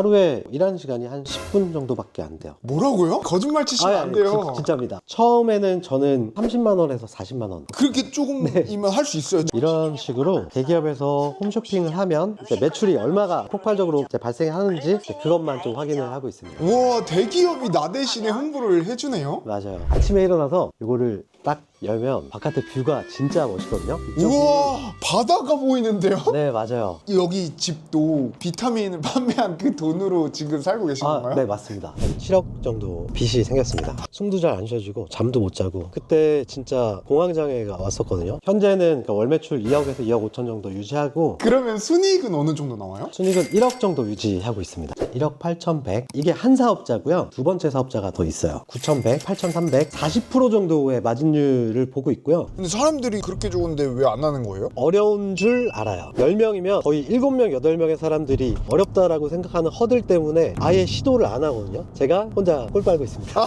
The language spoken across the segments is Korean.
하루에 일하는 시간이 한 10분 정도밖에 안 돼요. 뭐라고요? 거짓말 치시면 안 돼요. 진짜입니다. 처음에는 저는 30만 원에서 40만 원 그렇게 조금이면 할 수 있어요. 이런 식으로 대기업에서 홈쇼핑을 하면 이제 매출이 얼마가 폭발적으로 이제 발생하는지 이제 그것만 좀 확인을 하고 있습니다. 우와, 대기업이 나 대신에 홍보를 해주네요. 맞아요. 아침에 일어나서 이거를 딱 열면 바깥에 뷰가 진짜 멋있거든요. 우와, 바다가 보이는데요? 네, 맞아요. 여기 집도 비타민을 판매한 그 돈으로 지금 살고 계신 건가요? 네, 맞습니다. 한 7억 정도 빚이 생겼습니다. 숨도 잘 안 쉬어지고 잠도 못 자고 그때 진짜 공황장애가 왔었거든요. 현재는 그러니까 월 매출 2억에서 2억 5천 정도 유지하고 그러면 순이익은 어느 정도 나와요? 순이익은 1억 정도 유지하고 있습니다. 1억 8,100. 이게 한 사업자고요. 두 번째 사업자가 더 있어요. 9,100, 8,300, 40% 정도의 마진율을 보고 있고요. 근데 사람들이 그렇게 좋은데 왜 안 하는 거예요? 어려운 줄 알아요. 10명이면 거의 7명, 8명의 사람들이 어렵다라고 생각하는 허들 때문에 아예 시도를 안 하거든요. 제가 혼자 꿀 빨고 있습니다.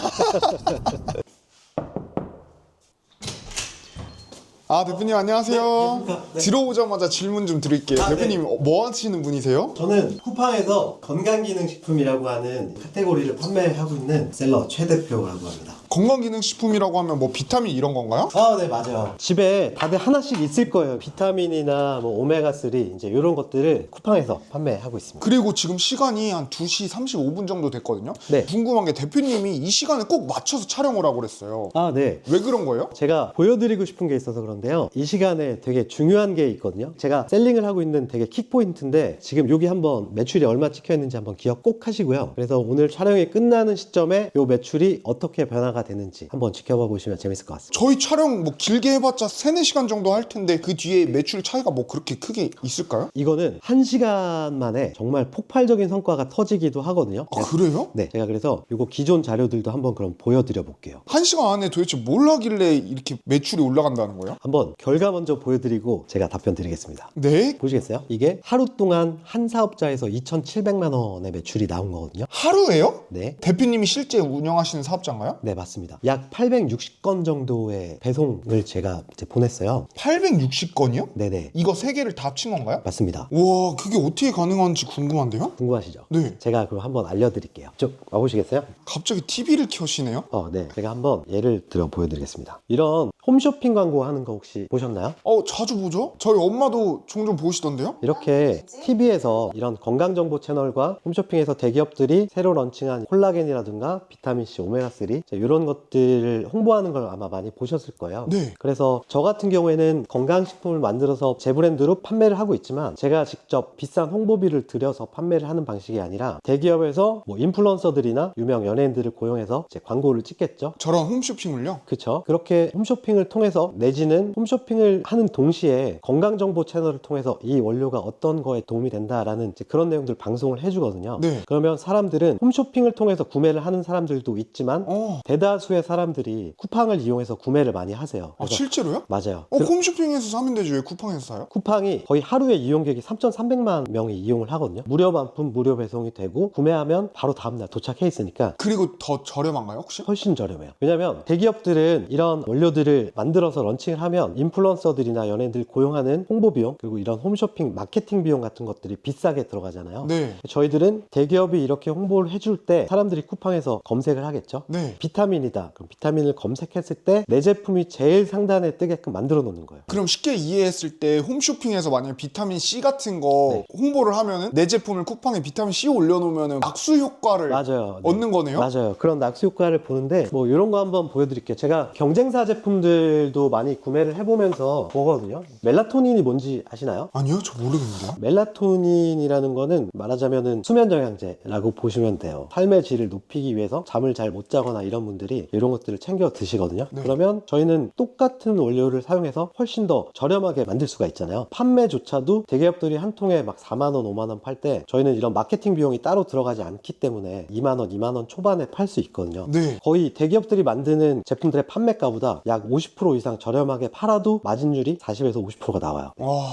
아, 대표님 안녕하세요. 네. 들어오자마자 질문 좀 드릴게요. 아, 대표님 뭐 하시는 분이세요? 저는 쿠팡에서 건강기능식품이라고 하는 카테고리를 판매하고 있는 셀러 최 대표라고 합니다. 건강기능식품이라고 하면 뭐 비타민 이런 건가요? 아, 네, 맞아요. 집에 다들 하나씩 있을 거예요. 비타민이나 뭐 오메가3 이제 이런 것들을 쿠팡에서 판매하고 있습니다. 그리고 지금 시간이 한 2시 35분 정도 됐거든요. 네. 궁금한 게 대표님이 이 시간에 꼭 맞춰서 촬영을 하고 그랬어요. 아, 네. 왜 그런 거예요? 제가 보여드리고 싶은 게 있어서 그런데요. 이 시간에 되게 중요한 게 있거든요. 제가 셀링을 하고 있는 되게 킥포인트인데 지금 여기 한번 매출이 얼마 찍혀 있는지 한번 기억 꼭 하시고요. 그래서 오늘 촬영이 끝나는 시점에 이 매출이 어떻게 변화가 되는지 한번 지켜봐 보시면 재밌을 것 같습니다. 저희 촬영 뭐 길게 해봤자 3, 4시간 정도 할 텐데 그 뒤에 매출 차이가 뭐 그렇게 크게 있을까요? 이거는 1시간 만에 정말 폭발적인 성과가 터지기도 하거든요. 아, 그래요? 네, 제가 그래서 이거 기존 자료들도 한번 그럼 보여드려 볼게요. 1시간 안에 도대체 뭘 하길래 이렇게 매출이 올라간다는 거예요? 한번 결과 먼저 보여드리고 제가 답변 드리겠습니다. 네? 보시겠어요? 이게 하루 동안 한 사업자에서 2,700만 원의 매출이 나온 거거든요. 하루에요? 네. 대표님이 실제 운영하시는 사업자인가요? 네, 맞습니다. 약 860건 정도의 배송을 제가 이제 보냈어요. 860건이요? 네네. 이거 3개를 다 합친 건가요? 맞습니다. 우와, 그게 어떻게 가능한지 궁금한데요? 궁금하시죠? 네. 제가 그럼 한번 알려드릴게요. 쭉 와보시겠어요? 갑자기 TV를 켜시네요? 네. 제가 한번 예를 들어 보여드리겠습니다. 이런 홈쇼핑 광고 하는 거 혹시 보셨나요? 자주 보죠? 저희 엄마도 종종 보시던데요? 이렇게 TV에서 이런 건강정보 채널과 홈쇼핑에서 대기업들이 새로 런칭한 콜라겐이라든가 비타민C, 오메가3 이런 것들을 홍보하는 걸 아마 많이 보셨을 거예요. 네. 그래서 저 같은 경우에는 건강식품을 만들어서 제 브랜드로 판매를 하고 있지만 제가 직접 비싼 홍보비를 들여서 판매를 하는 방식이 아니라 대기업에서 뭐 인플루언서들이나 유명 연예인들을 고용해서 이제 광고를 찍겠죠. 저런 홈쇼핑을요? 그쵸? 그렇게 홈쇼핑을 통해서 내지는 홈쇼핑을 하는 동시에 건강정보 채널을 통해서 이 원료가 어떤 거에 도움이 된다라는 이제 그런 내용들 방송을 해주거든요. 네. 그러면 사람들은 홈쇼핑을 통해서 구매를 하는 사람들도 있지만 대다수의 사람들이 쿠팡을 이용해서 구매를 많이 하세요. 아, 그래서 실제로요? 맞아요. 홈쇼핑에서 사면 되지 왜 쿠팡에서 사요? 쿠팡이 거의 하루에 이용객이 3,300만 명이 이용을 하거든요. 무료 반품, 무료 배송이 되고 구매하면 바로 다음날 도착해 있으니까 그리고 더 저렴한가요 혹시? 훨씬 저렴해요. 왜냐면 대기업들은 이런 원료들을 만들어서 런칭을 하면 인플루언서들이나 연예인들 고용하는 홍보 비용 그리고 이런 홈쇼핑 마케팅 비용 같은 것들이 비싸게 들어가잖아요. 네. 저희들은 대기업이 이렇게 홍보를 해줄 때 사람들이 쿠팡에서 검색을 하겠죠. 네. 비타민이다. 그럼 비타민을 검색했을 때 내 제품이 제일 상단에 뜨게끔 만들어 놓는 거예요. 그럼 쉽게 이해했을 때 홈쇼핑에서 만약에 비타민 C 같은 거 홍보를 하면은 내 제품을 쿠팡에 비타민 C 올려놓으면은 악수 효과를 맞아요. 얻는 거네요? 맞아요. 그런 낙수 효과를 보는데 뭐 이런 거 한번 보여드릴게요. 제가 경쟁사 제품들도 많이 구매를 해보면서 보거든요. 멜라토닌이 뭔지 아시나요? 아니요, 저 모르겠는데요. 멜라토닌이라는 거는 말하자면은 수면 영양제라고 보시면 돼요. 삶의 질을 높이기 위해서 잠을 잘 못 자거나 이런 분들이 이런 것들을 챙겨 드시거든요. 네. 그러면 저희는 똑같은 원료를 사용해서 훨씬 더 저렴하게 만들 수가 있잖아요. 판매조차도 대기업들이 한 통에 막 4만 원, 5만 원 팔 때 저희는 이런 마케팅 비용이 따로 들어가지 않기 때문에 2만 원, 2만 원 초반에 팔 수 있거든요. 네. 거의 대기업들이 만드는 제품들의 판매가보다 약 50% 이상 저렴하게 팔아도 마진율이 40에서 50%가 나와요. 와,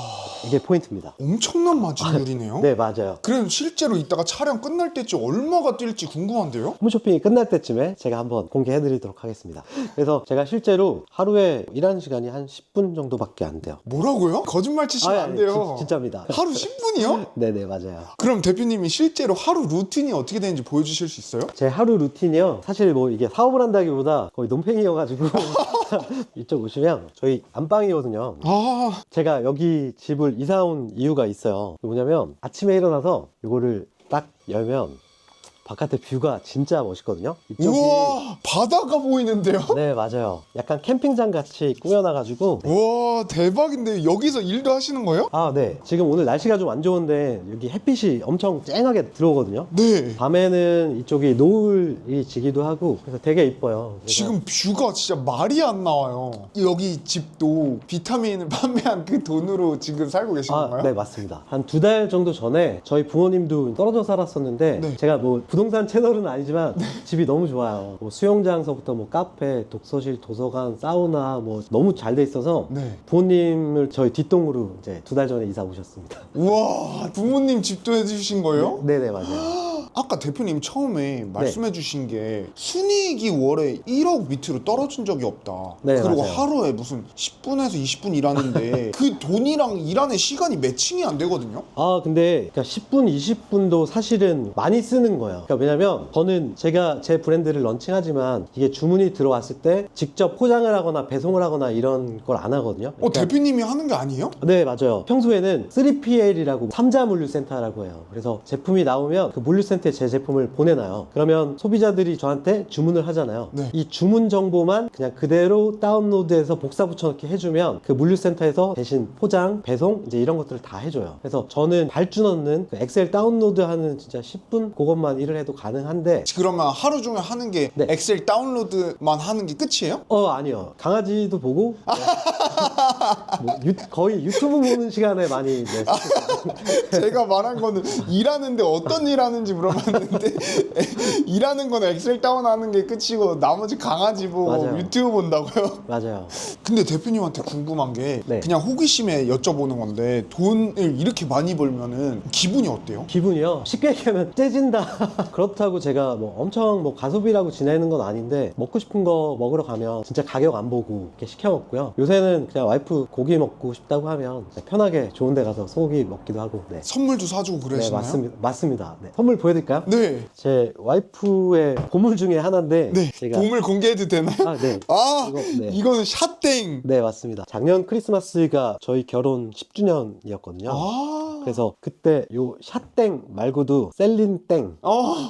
이게 포인트입니다. 엄청난 마진율이네요. 네, 맞아요. 그럼 실제로 이따가 촬영 끝날 때쯤 얼마가 뛸지 궁금한데요? 홈쇼핑이 끝날 때쯤에 제가 한번 공개해드리도록 하겠습니다. 그래서 제가 실제로 하루에 일하는 시간이 한 10분 정도밖에 안 돼요. 뭐라고요? 거짓말 치시면 안 돼요. 진짜입니다. 하루 10분이요? 네네, 맞아요. 그럼 대표님이 실제로 하루 루틴이 어떻게 되는지 보여주실 수 있어요? 제 하루 루틴이요. 사실 뭐 이게 사업을 한다기보다 거의 논팽이여가지고 이쪽 오시면 저희 안방이거든요. 아, 제가 여기 집을 이사 온 이유가 있어요. 뭐냐면 아침에 일어나서 이거를 딱 열면 바깥에 뷰가 진짜 멋있거든요. 이쪽이 우와, 바다가 보이는데요? 네, 맞아요. 약간 캠핑장 같이 꾸며놔가지고 우와, 대박인데 여기서 일도 하시는 거예요? 아, 네. 지금 오늘 날씨가 좀 안 좋은데 여기 햇빛이 엄청 쨍하게 들어오거든요. 네. 밤에는 이쪽이 노을이 지기도 하고 그래서 되게 이뻐요. 그래서 지금 뷰가 진짜 말이 안 나와요. 여기 집도 비타민을 판매한 그 돈으로 지금 살고 계신 건가요? 네, 맞습니다. 한 2달 정도 전에 저희 부모님도 떨어져 살았었는데 네. 제가 뭐 부동산 채널은 아니지만 집이 너무 좋아요. 뭐 수영장서부터 뭐 카페, 독서실, 도서관, 사우나 뭐 너무 잘 돼 있어서 네. 부모님을 저희 뒷동으로 이제 2달 전에 이사 오셨습니다. 우와, 부모님 집도 해주신 거예요? 네, 네, 맞아요. 아까 대표님 처음에 말씀해 주신 게 순이익이 월에 1억 밑으로 떨어진 적이 없다. 네, 그리고 맞아요. 하루에 무슨 10분에서 20분 일하는데 그 돈이랑 일하는 시간이 매칭이 안 되거든요. 아, 근데 그러니까 10분, 20분도 사실은 많이 쓰는 거예요. 그러니까 왜냐면 저는 제가 제 브랜드를 런칭하지만 이게 주문이 들어왔을 때 직접 포장을 하거나 배송을 하거나 이런 걸 안 하거든요. 그러니까 대표님이 하는 게 아니에요? 네, 맞아요. 평소에는 3PL이라고 삼자 물류센터라고 해요. 그래서 제품이 나오면 그 물류센터에 제 제품을 보내놔요. 그러면 소비자들이 저한테 주문을 하잖아요. 네. 이 주문 정보만 그냥 그대로 다운로드해서 복사 붙여넣기 해주면 그 물류센터에서 대신 포장, 배송 이제 이런 것들을 다 해줘요. 그래서 저는 발주 넣는 그 엑셀 다운로드하는 진짜 10분 그것만 일을 해도 가능한데 그러면 하루 중에 하는 게 네. 엑셀 다운로드만 하는 게 끝이에요? 아니요. 강아지도 보고 뭐 거의 유튜브 보는 시간에 많이 네, 제가 말한 거는 일하는데 어떤 일 하는지 물어봤는데 일하는 거는 엑셀 다운하는 게 끝이고 나머지 강아지 보고 맞아요. 유튜브 본다고요? 맞아요. 근데 대표님한테 궁금한 게 네. 그냥 호기심에 여쭤보는 건데 돈을 이렇게 많이 벌면은 기분이 어때요? 기분이요? 쉽게 얘기하면 째진다. 그렇다고 제가 뭐 엄청 뭐 가소비라고 지내는 건 아닌데 먹고 싶은 거 먹으러 가면 진짜 가격 안 보고 이렇게 시켜 먹고요. 요새는 그냥 와이프 고기 먹고 싶다고 하면 그냥 편하게 좋은 데 가서 소고기 먹기도 하고. 네. 선물도 사주고 네, 그러시나요? 맞습니다. 네. 선물 보여드릴까요? 네. 제 와이프의 보물 중에 하나인데 네. 제가 보물 공개해도 되나요? 네. 아, 네. 이거는 샷땡. 네, 맞습니다. 작년 크리스마스가 저희 결혼 10주년이었거든요. 아. 그래서 그때 요 샷땡 말고도 셀린땡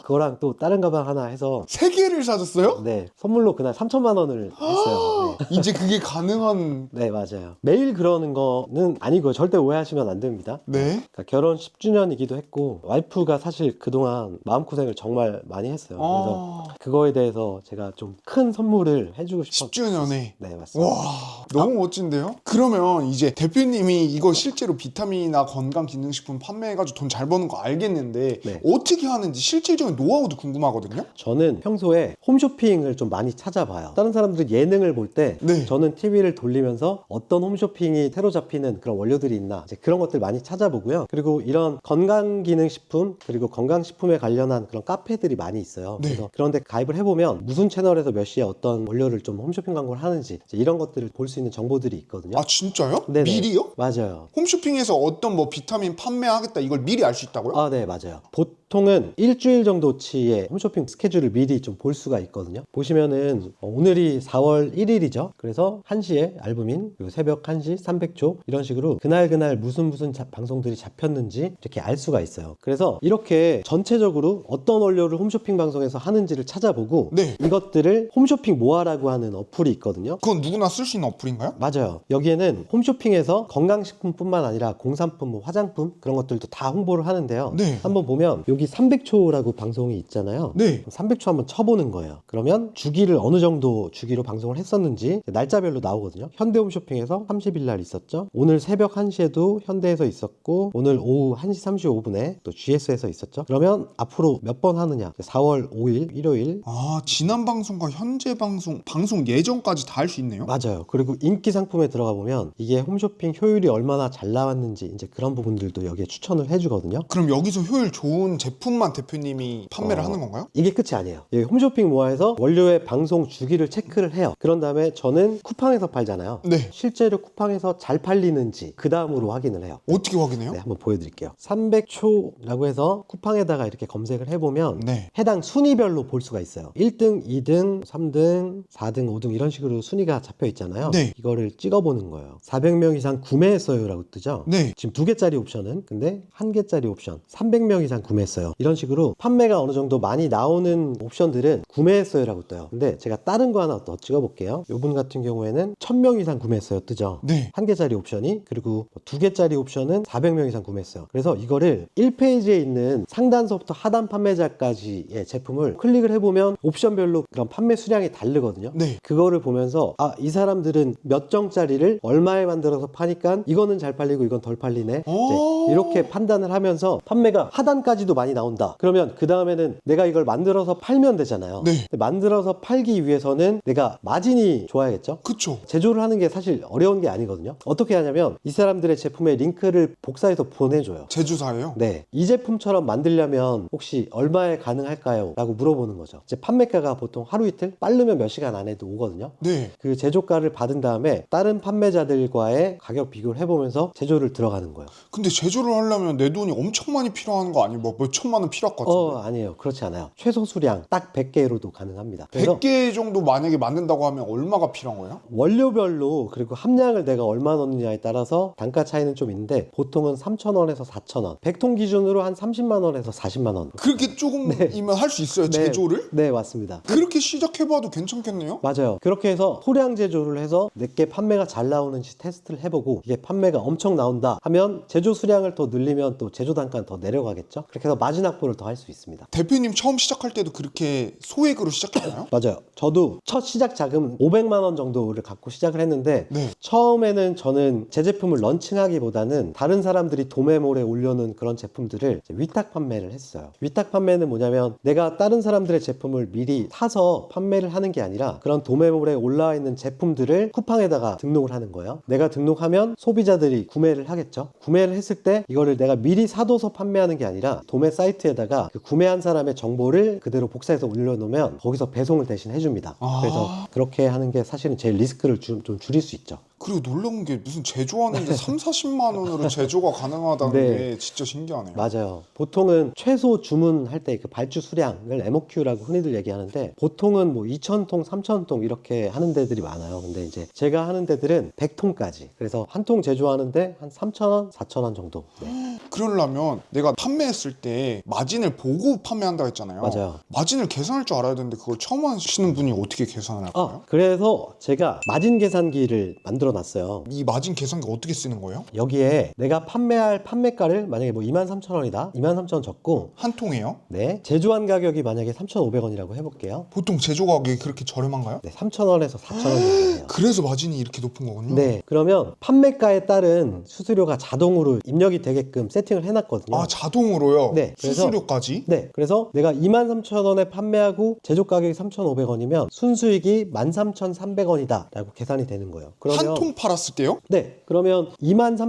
그거랑 또 다른 가방 하나 해서 세 개를 사줬어요? 네, 선물로 그날 3천만 원을 했어요. 네. 이제 그게 가능한. 네, 맞아요. 매일 그러는 거는 아니고요. 절대 오해하시면 안 됩니다. 네. 그러니까 결혼 10주년이기도 했고 와이프가 사실 그동안 마음고생을 정말 많이 했어요. 그래서 그거에 대해서 제가 좀 큰 선물을 해주고 싶었어요. 10주년에. 네, 맞습니다. 와, 너무 멋진데요? 그러면 이제 대표님이 이거 실제로 비타민이나 건강기능식품 판매해가지고 돈 잘 버는 거 알겠는데 네. 어떻게 하는지 실질적인 노하우도 궁금하거든요? 저는 평소에 홈쇼핑을 좀 많이 찾아봐요. 다른 사람들은 예능을 볼 때 네. 저는 TV를 돌리면서 어떤 홈쇼핑이 새로 잡히는 그런 원료들이 있나 이제 그런 것들 많이 찾아보고요. 그리고 이런 건강기능식품 그리고 건강식품에 관련한 그런 카페들이 많이 있어요. 네. 그래서 그런데 가입을 해보면 무슨 채널에서 몇 시에 어떤 원료를 좀 홈쇼핑 광고를 하는지 이제 이런 것들을 볼 수 있는 정보들이 있거든요. 아, 진짜요? 네네. 미리요? 맞아요. 홈쇼핑에서 어떤 뭐 비타민 판매하겠다 이걸 미리 알 수 있다고요? 네, 맞아요. 보통은 일주일 정도치의 홈쇼핑 스케줄을 미리 좀 볼 수가 있거든요. 보시면은 오늘이 4월 1일이죠. 그래서 1시에 알부민, 그리고 새벽 1시 300초 이런 식으로 그날 무슨 방송들이 잡혔는지 이렇게 알 수가 있어요. 그래서 이렇게 전체적으로 어떤 원료를 홈쇼핑 방송에서 하는지를 찾아보고 네. 이것들을 홈쇼핑 모아라고 하는 어플이 있거든요. 그건 누구나 쓸 수 있는 어플인가요? 맞아요. 여기에는 홈쇼핑에서 건강식품뿐만 아니라 공산품, 뭐 화장품 그런 것들도 다 홍보를 하는데요. 네. 한번 보면 여기 여기 300초라고 방송이 있잖아요. 네. 300초 한번 쳐보는 거예요. 그러면 주기를 어느 정도 주기로 방송을 했었는지 날짜별로 나오거든요. 현대홈쇼핑에서 30일 날 있었죠. 오늘 새벽 1시에도 현대에서 있었고, 오늘 오후 1시 35분에 또 GS에서 있었죠. 그러면 앞으로 몇 번 하느냐. 4월 5일 일요일. 아, 지난 방송과 현재 방송 예정까지 다 할 수 있네요? 맞아요. 그리고 인기 상품에 들어가 보면 이게 홈쇼핑 효율이 얼마나 잘 나왔는지 이제 그런 부분들도 여기에 추천을 해주거든요. 그럼 여기서 효율 좋은 제품만 대표님이 판매를 하는 건가요? 이게 끝이 아니에요. 여기 홈쇼핑 모아에서 원료의 방송 주기를 체크를 해요. 그런 다음에 저는 쿠팡에서 팔잖아요. 네. 실제로 쿠팡에서 잘 팔리는지 그 다음으로 확인을 해요. 어떻게 확인해요? 네, 한번 보여드릴게요. 300초라고 해서 쿠팡에다가 이렇게 검색을 해보면 네. 해당 순위별로 볼 수가 있어요. 1등, 2등, 3등, 4등, 5등 이런 식으로 순위가 잡혀 있잖아요. 네. 이거를 찍어보는 거예요. 400명 이상 구매했어요라고 뜨죠. 네. 지금 2개짜리 옵션은 근데 1개짜리 옵션 300명 이상 구매했어요. 이런 식으로 판매가 어느 정도 많이 나오는 옵션들은 구매했어요라고 떠요. 근데 제가 다른 거 하나 더 찍어볼게요. 이분 같은 경우에는 1000명 이상 구매했어요 뜨죠. 네. 1개짜리 옵션이, 그리고 2개짜리 옵션은 400명 이상 구매했어요. 그래서 이거를 1페이지에 있는 상단서부터 하단 판매자까지의 제품을 클릭을 해보면 옵션별로 그런 판매 수량이 다르거든요. 네. 그거를 보면서 아, 이 사람들은 몇 정짜리를 얼마에 만들어서 파니까 이거는 잘 팔리고 이건 덜 팔리네. 이제 이렇게 판단을 하면서 판매가 하단까지도 많이 나온다. 그러면 그 다음에는 내가 이걸 만들어서 팔면 되잖아요. 네. 근데 만들어서 팔기 위해서는 내가 마진이 좋아야겠죠. 그쵸. 제조를 하는 게 사실 어려운 게 아니거든요. 어떻게 하냐면 이 사람들의 제품의 링크를 복사해서 보내줘요. 제조사예요? 네, 이 제품처럼 만들려면 혹시 얼마에 가능할까요? 라고 물어보는 거죠. 이제 판매가가 보통 하루 이틀, 빠르면 몇 시간 안에도 오거든요. 네. 그 제조가를 받은 다음에 다른 판매자들과의 가격 비교를 해보면서 제조를 들어가는 거예요. 근데 제조를 하려면 내 돈이 엄청 많이 필요한 거 아니에요? 몇 천만 원 필요할 것 같은데. 아니에요. 그렇지 않아요. 최소 수량 딱 100개로도 가능합니다. 그래서 100개 정도 만약에 만든다고 하면 얼마가 필요한 거예요? 원료별로 그리고 함량을 내가 얼마 넣느냐에 따라서 단가 차이는 좀 있는데 보통은 3,000원에서 4,000원, 100통 기준으로 한 30만 원에서 40만 원. 그렇게 조금이면 할 수 있어요? 네. 제조를? 네, 맞습니다. 그렇게 시작해봐도 괜찮겠네요? 맞아요. 그렇게 해서 소량 제조를 해서 내게 판매가 잘 나오는지 테스트를 해보고 이게 판매가 엄청 나온다 하면 제조 수량을 더 늘리면 또 제조 단가는 더 내려가겠죠. 그렇게 해서 마진 확보를 더 할 수 있습니다. 대표님 처음 시작할 때도 그렇게 소액으로 시작했나요? 맞아요. 저도 첫 시작 자금 500만 원 정도를 갖고 시작을 했는데 네. 처음에는 저는 제 제품을 런칭하기보다는 다른 사람들이 도매몰에 올려놓은 그런 제품들을 이제 위탁 판매를 했어요. 위탁 판매는 뭐냐면 내가 다른 사람들의 제품을 미리 사서 판매를 하는 게 아니라 그런 도매몰에 올라와 있는 제품들을 쿠팡에다가 등록을 하는 거예요. 내가 등록하면 소비자들이 구매를 하겠죠. 구매를 했을 때 이거를 내가 미리 사둬서 판매하는 게 아니라 도매 사이트에다가 그 구매한 사람의 정보를 그대로 복사해서 올려놓으면 거기서 배송을 대신 해줍니다. 그래서 그렇게 하는 게 사실은 제일 리스크를 좀 줄일 수 있죠. 그리고 놀라운 게 무슨 제조하는데 3, 40만 원으로 제조가 가능하다는 네. 게 진짜 신기하네요. 맞아요. 보통은 최소 주문할 때 그 발주 수량을 MOQ라고 흔히들 얘기하는데 보통은 뭐 2,000통, 3,000통 이렇게 하는 데들이 많아요. 근데 이제 제가 하는 데들은 100통까지. 그래서 한 통 제조하는데 한 3,000원, 4,000원 정도. 네. 그러려면 내가 판매했을 때 마진을 보고 판매한다고 했잖아요. 맞아요. 마진을 계산할 줄 알아야 되는데 그걸 처음 하시는 분이 어떻게 계산을 할까요? 그래서 제가 마진 계산기를 만들어 놨어요. 이 마진 계산기 어떻게 쓰는 거예요? 여기에 내가 판매할 판매가를 만약에 뭐 23,000원이다. 23,000원 적고 한 통이에요? 네, 제조한 가격이 만약에 3,500원이라고 해볼게요. 보통 제조 가격이 그렇게 저렴한가요? 네, 3,000원에서 4,000원 정도예요. 그래서 마진이 이렇게 높은 거군요. 네, 그러면 판매가에 따른 수수료가 자동으로 입력이 되게끔 세팅을 해놨거든요. 아, 자동으로요? 네, 그래서- 수수료까지? 네, 그래서 내가 23,000원에 판매하고 제조 가격이 3,500원이면 순수익이 13,300원이다 라고 계산이 되는 거예요. 그러면 한 통 팔았을 때요? 네, 그러면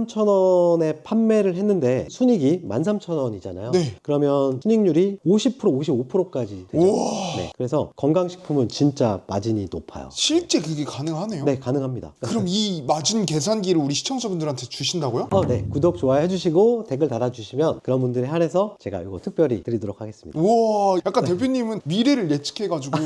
23,000원에 판매를 했는데 순익이 13,000원이잖아요. 네. 그러면 순익률이 50%, 55%까지 되죠. 우와. 네, 그래서 건강식품은 진짜 마진이 높아요. 실제 그게 가능하네요? 네, 가능합니다. 그럼 이 마진 계산기를 우리 시청자분들한테 주신다고요? 네, 구독, 좋아요 해주시고 댓글 달아주시면 그런 분들에 한해서 제가 이거 특별히 드리도록 하겠습니다. 우와, 약간 대표님은 미래를 예측해가지고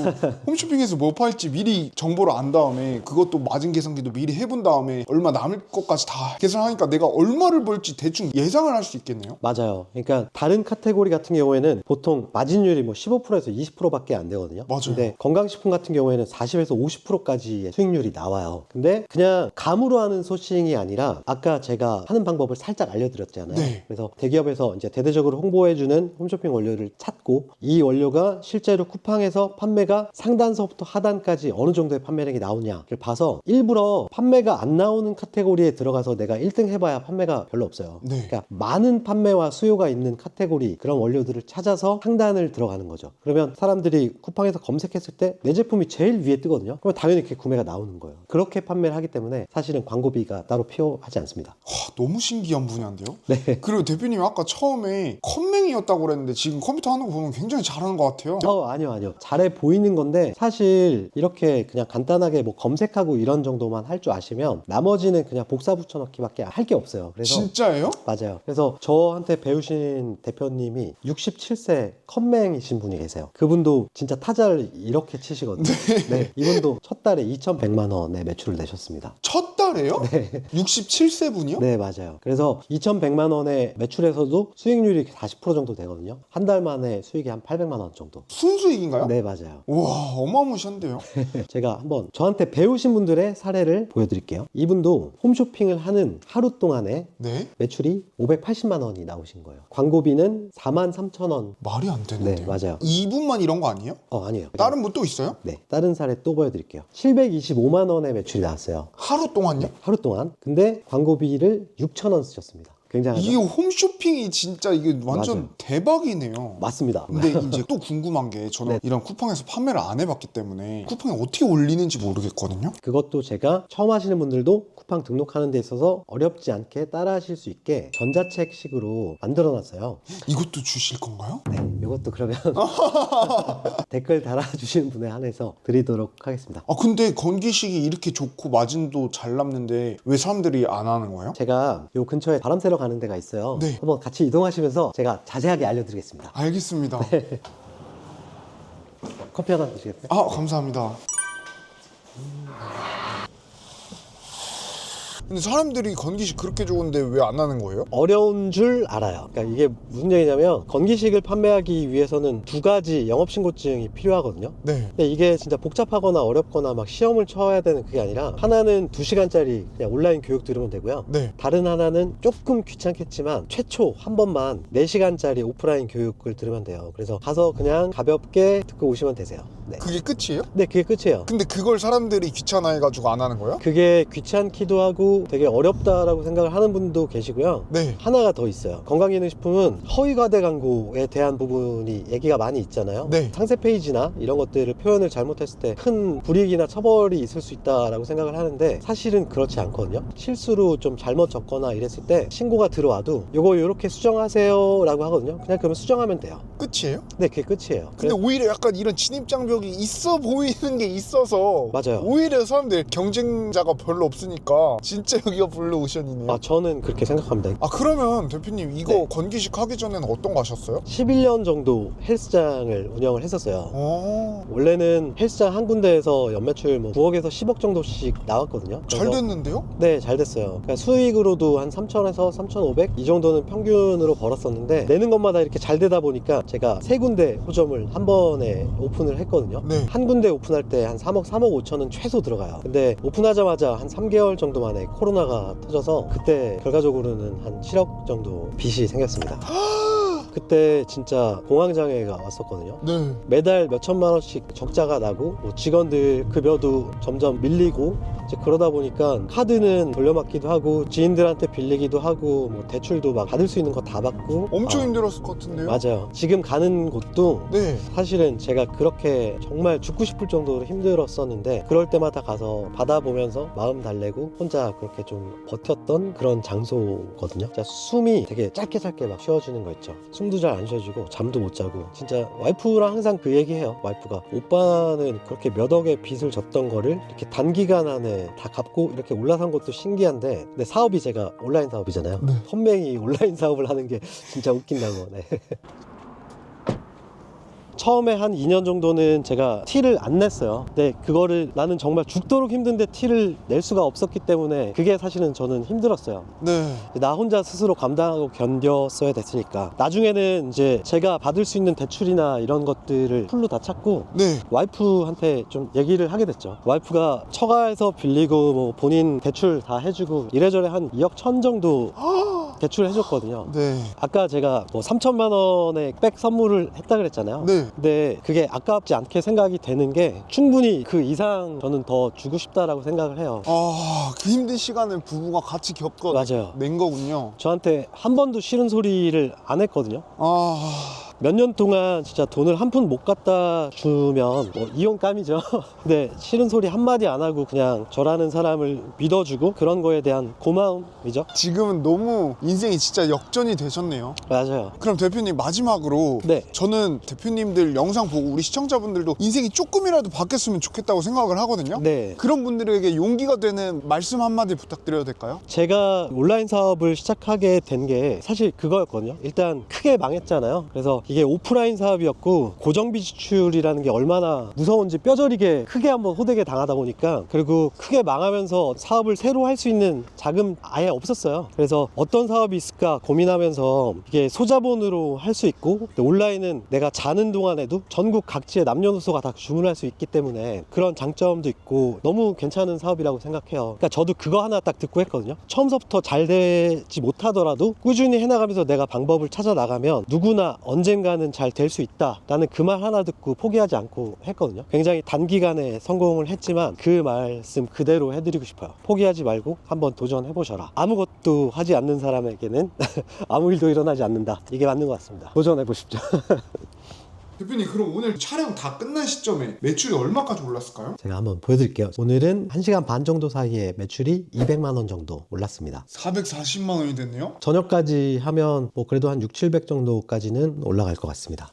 홈쇼핑에서 뭐 팔지 미리 정보를 안 다음에 그것도 마진 계산기도 미리 해본 해본 다음에 얼마 남을 것까지 다 계산하니까 내가 얼마를 벌지 대충 예상을 할 수 있겠네요. 맞아요. 그러니까 다른 카테고리 같은 경우에는 보통 마진율이 뭐 15%에서 20%밖에 안 되거든요. 맞아요. 근데 건강식품 같은 경우에는 40에서 50%까지의 수익률이 나와요. 근데 그냥 감으로 하는 소싱이 아니라 아까 제가 하는 방법을 살짝 알려드렸잖아요. 네. 그래서 대기업에서 이제 대대적으로 홍보해주는 홈쇼핑 원료를 찾고 이 원료가 실제로 쿠팡에서 판매가 상단서부터 하단까지 어느 정도의 판매량이 나오냐를 봐서 일부러 판매가 안 나오는 카테고리에 들어가서 내가 1등 해봐야 판매가 별로 없어요. 네. 그러니까 많은 판매와 수요가 있는 카테고리 그런 원료들을 찾아서 상단을 들어가는 거죠. 그러면 사람들이 쿠팡에서 검색했을 때 내 제품이 제일 위에 뜨거든요. 그러면 당연히 이렇게 구매가 나오는 거예요. 그렇게 판매를 하기 때문에 사실은 광고비가 따로 필요하지 않습니다. 와, 너무 신기한 분야인데요. 네. 그리고 대표님이 아까 처음에 컴맹이었다고 그랬는데 지금 컴퓨터 하는 거 보면 굉장히 잘하는 것 같아요. 아니요. 잘해 보이는 건데 사실 이렇게 그냥 간단하게 뭐 검색하고 이런 정도만 할 줄 아시면 나머지는 그냥 복사 붙여넣기밖에 할 게 없어요. 그래서 진짜예요? 맞아요. 그래서 저한테 배우신 대표님이 67세 컴맹이신 분이 계세요. 그분도 진짜 타자를 이렇게 치시거든요. 네. 이분도 첫 달에 2,100만 원의 매출을 내셨습니다. 첫 달에요? 네. 67세 분이요? 네, 맞아요. 그래서 2,100만 원의 매출에서도 수익률이 40% 정도 되거든요. 한 달 만에 수익이 한 800만 원 정도. 순수익인가요? 네, 맞아요. 우와, 어마무시한데요. 제가 한번 저한테 배우신 분들의 사례를 보여드릴게요. 이분도 홈쇼핑을 하는 하루 동안에 네? 매출이 580만 원이 나오신 거예요. 광고비는 43,000원. 말이 안 되는데요. 네, 맞아요. 이분만 이런 거 아니에요? 아니에요. 다른 분 또 있어요? 네, 다른 사례 또 보여드릴게요. 725만 원의 매출이 나왔어요. 하루 동안요? 하루 동안. 근데 광고비를 6,000원 쓰셨습니다. 굉장하죠? 이게 홈쇼핑이 진짜 이게 완전 맞아요. 대박이네요. 맞습니다. 근데 이제 또 궁금한 게 저는 네. 이런 쿠팡에서 판매를 안 해봤기 때문에 쿠팡에 어떻게 올리는지 모르겠거든요. 그것도 제가 처음 하시는 분들도 쿠팡 등록하는 데 있어서 어렵지 않게 따라 하실 수 있게 전자책식으로 만들어 놨어요. 이것도 주실 건가요? 네, 이것도 그러면 댓글 달아주시는 분에 한해서 드리도록 하겠습니다. 아 근데 건기식이 이렇게 좋고 마진도 잘 남는데 왜 사람들이 안 하는 거예요? 제가 요 근처에 바람 쐬러 가는 데가 있어요. 네. 한번 같이 이동하시면서 제가 자세하게 알려드리겠습니다. 알겠습니다. 커피 하나 드시겠어요? 아 감사합니다. 근데 사람들이 건기식 그렇게 좋은데 왜 안 하는 거예요? 어려운 줄 알아요. 그러니까 이게 무슨 얘기냐면 건기식을 판매하기 위해서는 두 가지 영업신고증이 필요하거든요. 네. 근데 이게 진짜 복잡하거나 어렵거나 막 시험을 쳐야 되는 그게 아니라 하나는 2시간짜리 그냥 온라인 교육 들으면 되고요. 네. 다른 하나는 조금 귀찮겠지만 최초 한 번만 4시간짜리 오프라인 교육을 들으면 돼요. 그래서 가서 그냥 가볍게 듣고 오시면 되세요. 네. 그게 끝이에요? 네, 그게 끝이에요. 근데 그걸 사람들이 귀찮아해가지고 안 하는 거예요? 그게 귀찮기도 하고 되게 어렵다라고 생각을 하는 분도 계시고요. 네. 하나가 더 있어요. 건강기능식품은 허위과대 광고에 대한 부분이 얘기가 많이 있잖아요. 네. 상세 페이지나 이런 것들을 표현을 잘못했을 때 큰 불이익이나 처벌이 있을 수 있다라고 생각을 하는데 사실은 그렇지 않거든요. 실수로 좀 잘못 적거나 이랬을 때 신고가 들어와도 요거 요렇게 수정하세요 라고 하거든요. 그냥 그러면 수정하면 돼요. 끝이에요? 네, 그게 끝이에요. 근데 오히려 약간 이런 진입장벽이 있어 보이는 게 있어서 맞아요. 오히려 사람들 경쟁자가 별로 없으니까 진짜 여기가 블루오션이네요. 저는 그렇게 생각합니다. 그러면 대표님 이거 네. 건기식 하기 전에는 어떤 거 하셨어요? 11년 정도 헬스장을 운영을 했었어요. 원래는 헬스장 한 군데에서 연매출 뭐 9억에서 10억 정도씩 나왔거든요. 잘 됐는데요? 네, 잘 됐어요. 그러니까 수익으로도 한 3,000에서 3,500 이 정도는 평균으로 벌었었는데 내는 것마다 이렇게 잘 되다 보니까 제가 3군데 호점을 한 번에 오픈을 했거든요. 네. 한 군데 오픈할 때 한 3억 5천은 최소 들어가요. 근데 오픈하자마자 한 3개월 정도 만에 코로나가 터져서 그때 결과적으로는 한 7억 정도 빚이 생겼습니다. 그때 진짜 공황장애가 왔었거든요. 네. 매달 몇 천만 원씩 적자가 나고 뭐 직원들 급여도 점점 밀리고 이제 그러다 보니까 카드는 돌려막기도 하고 지인들한테 빌리기도 하고 뭐 대출도 막 받을 수 있는 거 다 받고 엄청 힘들었을 것 같은데요? 맞아요. 지금 가는 곳도 네. 사실은 제가 그렇게 정말 죽고 싶을 정도로 힘들었었는데 그럴 때마다 가서 받아보면서 마음 달래고 혼자 그렇게 좀 버텼던 그런 장소거든요. 진짜 숨이 되게 짧게 막 쉬어주는 거 있죠. 숨도 잘 안 쉬어지고 잠도 못 자고 진짜 와이프랑 항상 그 얘기해요. 와이프가 오빠는 그렇게 몇 억의 빚을 졌던 거를 이렇게 단기간 안에 다 갚고 이렇게 올라선 것도 신기한데 근데 사업이 제가 온라인 사업이잖아요. 네. 컴맹이 온라인 사업을 하는 게 진짜 웃긴다고. 네. 처음에 한 2년 정도는 제가 티를 안 냈어요. 근데 그거를 나는 정말 죽도록 힘든데 티를 낼 수가 없었기 때문에 그게 사실은 저는 힘들었어요. 네. 나 혼자 스스로 감당하고 견뎠어야 됐으니까. 나중에는 이제 제가 받을 수 있는 대출이나 이런 것들을 풀로 다 찾고 네. 와이프한테 좀 얘기를 하게 됐죠. 와이프가 처가에서 빌리고 뭐 본인 대출 다 해주고 이래저래 한 2억 1천 정도 대출을 해줬거든요. 네. 아까 제가 뭐 3천만 원의 백 선물을 했다 그랬잖아요. 네. 근데 그게 아깝지 않게 생각이 되는 게 충분히 그 이상 저는 더 주고 싶다라고 생각을 해요. 그 힘든 시간을 부부가 같이 맞아요. 낸 거군요. 저한테 한 번도 싫은 소리를 안 했거든요. 아, 몇 년 동안 진짜 돈을 한 푼 못 갖다 주면 뭐 이혼감이죠. 근데 싫은 소리 한마디 안 하고 그냥 저라는 사람을 믿어주고 그런 거에 대한 고마움이죠. 지금은 너무 인생이 진짜 역전이 되셨네요. 맞아요. 그럼 대표님 마지막으로 네. 저는 대표님들 영상 보고 우리 시청자분들도 인생이 조금이라도 바뀌었으면 좋겠다고 생각을 하거든요. 네. 그런 분들에게 용기가 되는 말씀 한마디 부탁드려도 될까요? 제가 온라인 사업을 시작하게 된 게 사실 그거였거든요. 일단 크게 망했잖아요. 그래서 이게 오프라인 사업이었고 고정비 지출이라는 게 얼마나 무서운지 뼈저리게 크게 한번 호되게 당하다 보니까, 그리고 크게 망하면서 사업을 새로 할 수 있는 자금 아예 없었어요. 그래서 어떤 사업이 있을까 고민하면서 이게 소자본으로 할 수 있고 온라인은 내가 자는 동안에도 전국 각지의 남녀노소가 다 주문할 수 있기 때문에 그런 장점도 있고 너무 괜찮은 사업이라고 생각해요. 그러니까 저도 그거 하나 딱 듣고 했거든요. 처음서부터 잘 되지 못하더라도 꾸준히 해나가면서 내가 방법을 찾아 나가면 누구나 언젠가는 잘 될 수 있다 라는 그 말 하나 듣고 포기하지 않고 했거든요. 굉장히 단기간에 성공을 했지만 그 말씀 그대로 해드리고 싶어요. 포기하지 말고 한번 도전해보셔라. 아무것도 하지 않는 사람에게는 아무 일도 일어나지 않는다. 이게 맞는 것 같습니다. 도전해보십시오. 대표님, 그럼 오늘 촬영 다 끝난 시점에 매출이 얼마까지 올랐을까요? 제가 한번 보여드릴게요. 오늘은 1시간 반 정도 사이에 매출이 200만 원 정도 올랐습니다. 440만 원이 됐네요. 저녁까지 하면 뭐 그래도 한 6, 700 정도까지는 올라갈 것 같습니다.